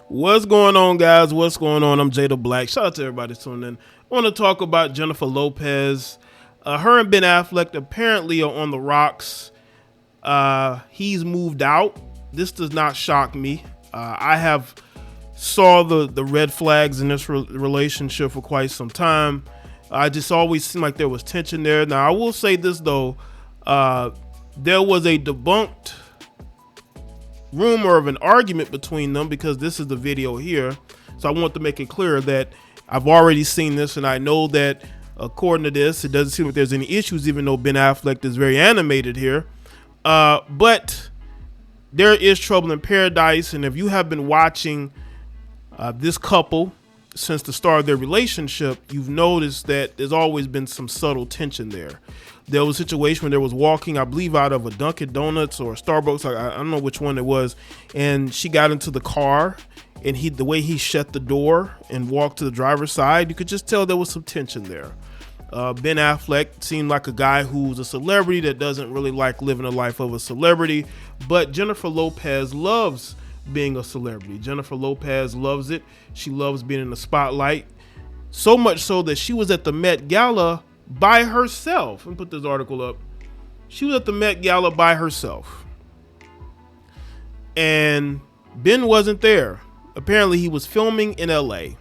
What's going on, guys? What's going on? I'm Jay the Black. Shout out to everybody tuning in. I want to talk about Jennifer Lopez. Her and Ben Affleck apparently are on the rocks. He's moved out. This does not shock me. I have saw the red flags in this relationship for quite some time. I just always seemed like there was tension there. Now, I will say this, though. There was a debunked rumor of an argument between them because this is the video here. So I want to make it clear that I've already seen this, and I know that according to this, it doesn't seem like there's any issues, even though Ben Affleck is very animated here. But there is trouble in paradise, and if you have been watching this couple since the start of their relationship, you've noticed that there's always been some subtle tension there. There was a situation when there was walking, I believe, out of a Dunkin' Donuts or a Starbucks. I don't know which one it was. And she got into the car, and the way he shut the door and walked to the driver's side, you could just tell there was some tension there. Ben Affleck seemed like a guy who's a celebrity that doesn't really like living a life of a celebrity. But Jennifer Lopez loves being a celebrity. Jennifer Lopez loves it. She loves being in the spotlight. So much so that she was at the Met Gala by herself. Let me put this article up. She was at the Met Gala by herself. And Ben wasn't there. Apparently he was filming in LA.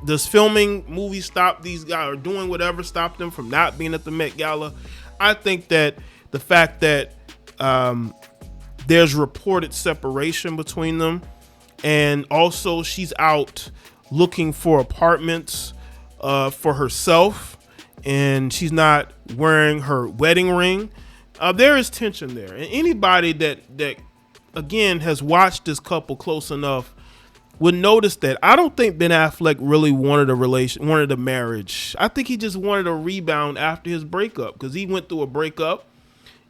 Does filming movies stop these guys, or doing whatever stop them from not being at the Met Gala? I think that the fact that there's reported separation between them, and also she's out looking for apartments for herself, and she's not wearing her wedding ring. There is tension there, and anybody that again has watched this couple close enough would notice that I don't think Ben Affleck really wanted a marriage. I think he just wanted a rebound after his breakup, because he went through a breakup,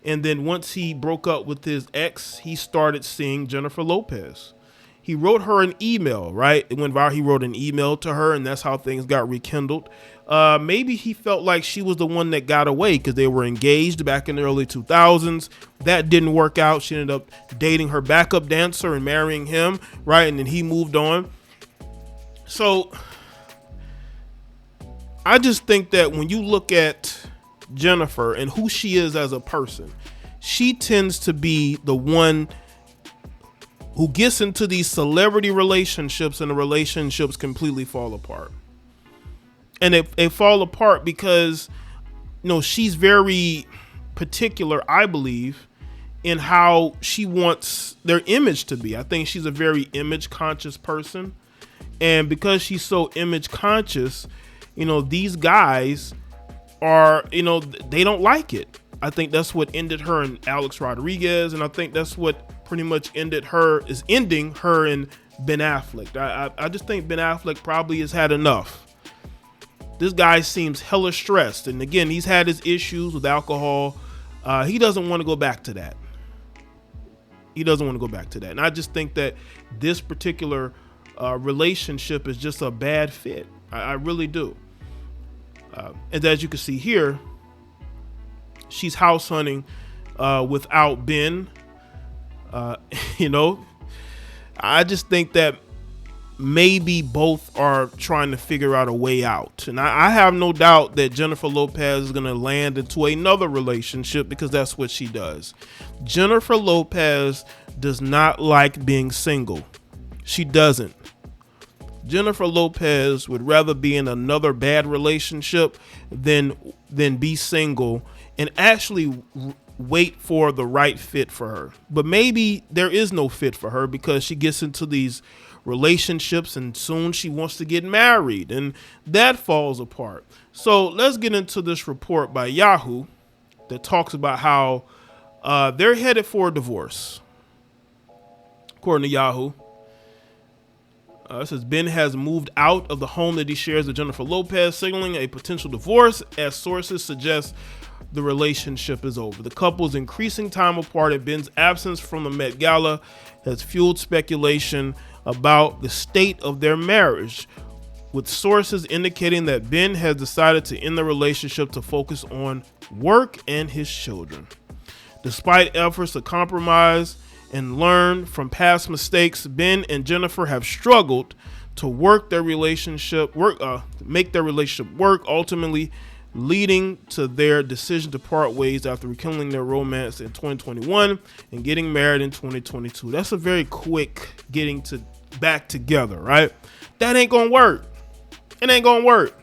and then once he broke up with his ex, he started seeing Jennifer Lopez. He wrote her an email, right? It went viral. He wrote an email to her, and that's how things got rekindled. Maybe he felt like she was the one that got away because they were engaged back in the early 2000s. That didn't work out. She ended up dating her backup dancer and marrying him, right? And then he moved on. So I just think that when you look at Jennifer and who she is as a person, she tends to be the one who gets into these celebrity relationships, and the relationships completely fall apart. And they fall apart because, she's very particular, I believe, in how she wants their image to be. I think she's a very image conscious person. And because she's so image conscious, these guys are, they don't like it. I think that's what ended her and Alex Rodriguez, and I think that's what pretty much ending her and Ben Affleck. I just think Ben Affleck probably has had enough. This guy seems hella stressed, and again, he's had his issues with alcohol. He doesn't want to go back to that. And I just think that this particular relationship is just a bad fit. I really do. And as you can see here, she's house hunting without Ben. I just think that maybe both are trying to figure out a way out. And I have no doubt that Jennifer Lopez is going to land into another relationship, because that's what she does. Jennifer Lopez does not like being single. She doesn't. Jennifer Lopez would rather be in another bad relationship than be single and actually wait for the right fit for her. But maybe there is no fit for her, because she gets into these relationships and soon she wants to get married, and that falls apart. So let's get into this report by Yahoo that talks about how they're headed for a divorce. According to Yahoo, it says Ben has moved out of the home that he shares with Jennifer Lopez, signaling a potential divorce, as sources suggest the relationship is over. The couple's increasing time apart and Ben's absence from the Met Gala has fueled speculation about the state of their marriage, with sources indicating that Ben has decided to end the relationship to focus on work and his children. Despite efforts to compromise and learn from past mistakes. Ben and Jennifer have struggled to make their relationship work, ultimately leading to their decision to part ways after rekindling their romance in 2021 and getting married in 2022. That's a very quick getting back together, right? That ain't gonna work. It ain't gonna work.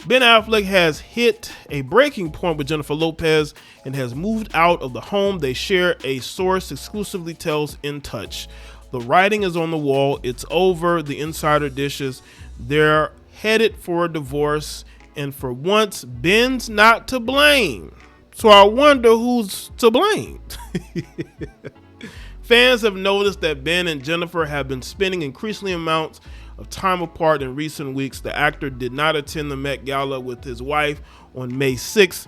Ben Affleck has hit a breaking point with Jennifer Lopez and has moved out of the home they share, a source exclusively tells In Touch. The writing is on the wall. It's over. The insider dishes. They're headed for a divorce, and for once, Ben's not to blame. So I wonder who's to blame. Fans have noticed that Ben and Jennifer have been spending increasingly amounts of time apart in recent weeks. The actor did not attend the Met Gala with his wife on May 6th,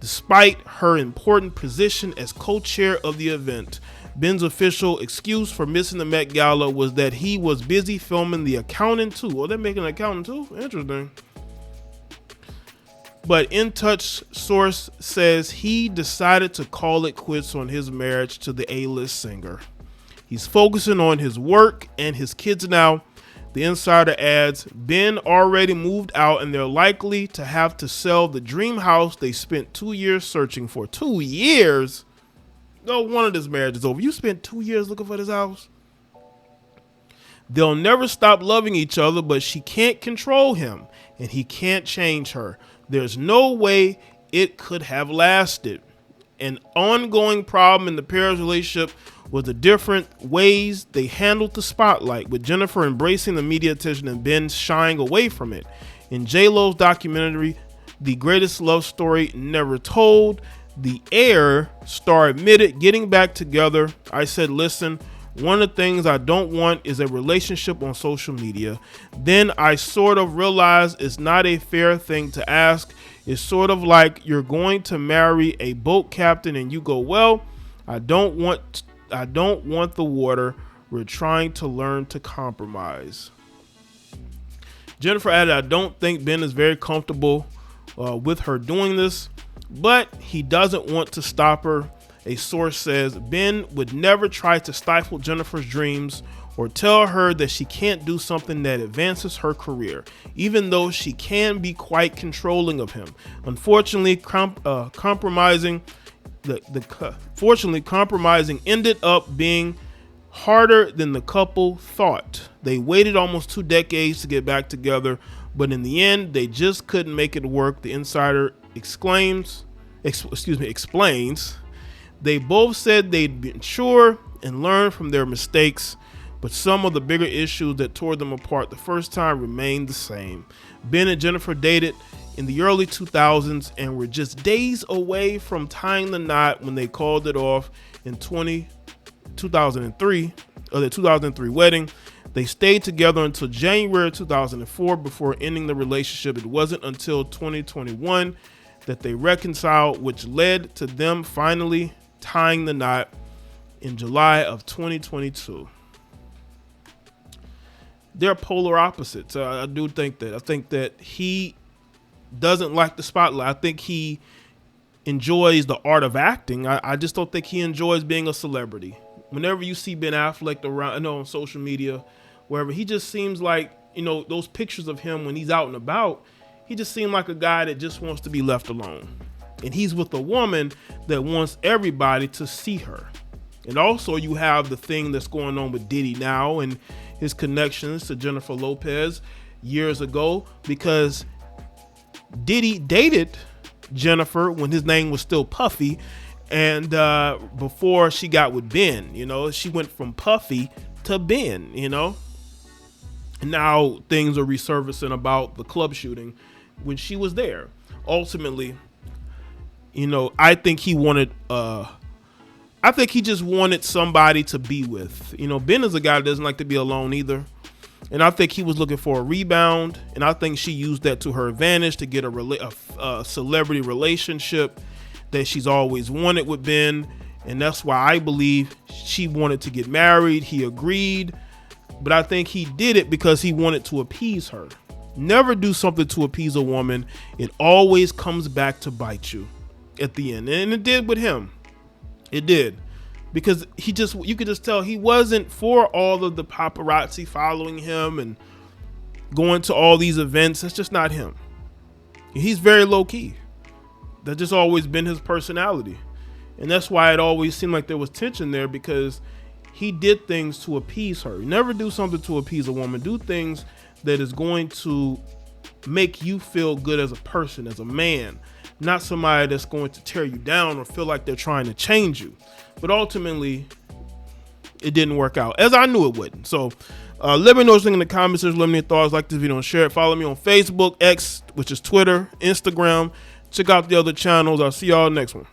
despite her important position as co-chair of the event. Ben's official excuse for missing the Met Gala was that he was busy filming The Accountant 2. Oh, they're making An Accountant 2? Interesting. But In Touch source says he decided to call it quits on his marriage to the A-list singer. He's focusing on his work and his kids now. The insider adds, Ben already moved out and they're likely to have to sell the dream house they spent 2 years searching for. 2 years? No wonder this marriage is over. You spent 2 years looking for this house? They'll never stop loving each other, but she can't control him and he can't change her. There's no way it could have lasted. An ongoing problem in the pair's relationship was the different ways they handled the spotlight, with Jennifer embracing the media attention and Ben shying away from it. In J-Lo's documentary, The Greatest Love Story Never Told, the Air star admitted, getting back together, I said, listen, one of the things I don't want is a relationship on social media. Then I sort of realized it's not a fair thing to ask. It's sort of like you're going to marry a boat captain and you go, well, I don't want the water. We're trying to learn to compromise. Jennifer added, I don't think Ben is very comfortable with her doing this, but he doesn't want to stop her. A source says Ben would never try to stifle Jennifer's dreams or tell her that she can't do something that advances her career, even though she can be quite controlling of him. Unfortunately, compromising ended up being harder than the couple thought. They waited almost 2 decades to get back together, but in the end, they just couldn't make it work. The insider explains. They both said they'd mature and learn from their mistakes, but some of the bigger issues that tore them apart the first time remained the same. Ben and Jennifer dated in the early 2000s and were just days away from tying the knot when they called it off in 2003, or their 2003 wedding. They stayed together until January 2004 before ending the relationship. It wasn't until 2021 that they reconciled, which led to them finally tying the knot in July of 2022. They're polar opposites. I do think that. I think that he doesn't like the spotlight. I think he enjoys the art of acting. I just don't think he enjoys being a celebrity. Whenever you see Ben Affleck around, on social media, wherever, he just seems like, those pictures of him when he's out and about, he just seemed like a guy that just wants to be left alone. And he's with a woman that wants everybody to see her. And also you have the thing that's going on with Diddy now and his connections to Jennifer Lopez years ago, because Diddy dated Jennifer when his name was still Puffy, and before she got with Ben, she went from Puffy to Ben, and now things are resurfacing about the club shooting when she was there. Ultimately, I think he just wanted somebody to be with. Ben is a guy that doesn't like to be alone either. And I think he was looking for a rebound. And I think she used that to her advantage to get a celebrity relationship that she's always wanted with Ben. And that's why I believe she wanted to get married. He agreed. But I think he did it because he wanted to appease her. Never do something to appease a woman. It always comes back to bite you at the end. And it did with him. It did. because you could just tell he wasn't for all of the paparazzi following him and going to all these events. That's just not him. He's very low key. That's just always been his personality. And that's why it always seemed like there was tension there, because he did things to appease her. You never do something to appease a woman. Do things that is going to make you feel good as a person, as a man, not somebody that's going to tear you down or feel like they're trying to change you. But ultimately, it didn't work out, as I knew it wouldn't. So let me know what you think in the comments section. Let me know your thoughts. Like this video and share it. Follow me on Facebook, X, which is Twitter, Instagram. Check out the other channels. I'll see y'all next one.